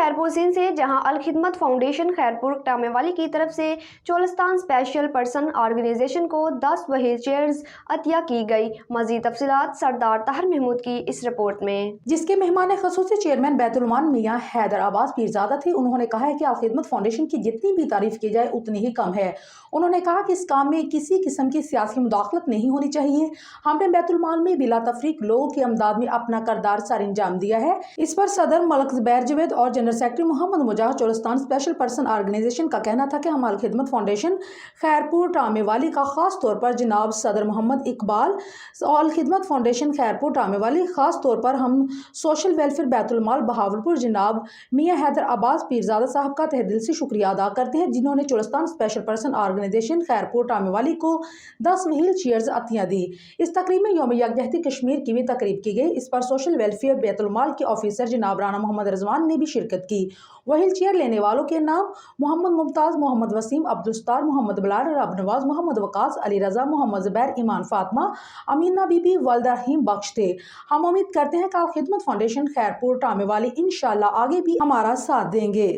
خیرپور سندھ سے، جہاں Al-Khidmat foundation Khairpur Tome والی کی طرف سے چولستان اسپیشل پرسن آرگنائزیشن کو 10 وہیل چیئرز عطیہ کی گئی۔ مزید تفصیلات سردار طاہر محمود کی اس رپورٹ میں، جس کے مہمان خصوصی چیئرمین بیت المال میاں حیدر عباس پیرزادہ تھے۔ انہوں نے کہا ہے کہ الخدمت فاؤنڈیشن کی جتنی بھی تعریف کی جائے اتنی ہی کم ہے۔ انہوں نے کہا کہ اس کام میں کسی قسم کی سیاسی مداخلت نہیں ہونی چاہیے۔ ہم نے بیت المال میں بلا تفریق لوگوں کی امداد میں اپنا کردار سر انجام دیا ہے۔ اس پر صدر ملک زبیر جوید اور جنرل سیکرٹری محمد مجاہد چولستان اسپیشل پرسن آرگنائزیشن کا کہنا تھا کہ ہم الخدمت فاؤنڈیشن خیرپور ٹامے والی کا خاص طور پر جناب صدر محمد اقبال الخدمت فاؤنڈیشن خیرپور ٹامے والی، خاص طور پر ہم سوشل ویلفیئر بیت المال بہاولپور جناب میاں حیدر عباس پیرزادہ صاحب کا تہہ دل سے شکریہ ادا کرتے ہیں، جنہوں نے Cholistan special person organization Khairpur Tamewali کو 10 وہیل چیئرز عطیہ دی۔ اس تقریب میں یوم یکجہتی کشمیر کی بھی تقریب کی گئی۔ اس پر سوشل ویلفیئر بیت المال کے آفیسر جناب رانا محمد رضوان نے بھی شرکت کی۔ وہیل چیئر لینے والوں کے نام محمد ممتاز، محمد وسیم، عبدالستار، محمد بلال، رب نواز، محمد وقاص، علی رضا، محمد زبیر، ایمان فاطمہ، امینا بی بی، والدہ رحیم بخش تھے۔ ہم امید کرتے ہیں کہ الخدمت فاؤنڈیشن خیرپور ٹامے والی انشاءاللہ آگے بھی ہمارا ساتھ دیں گے۔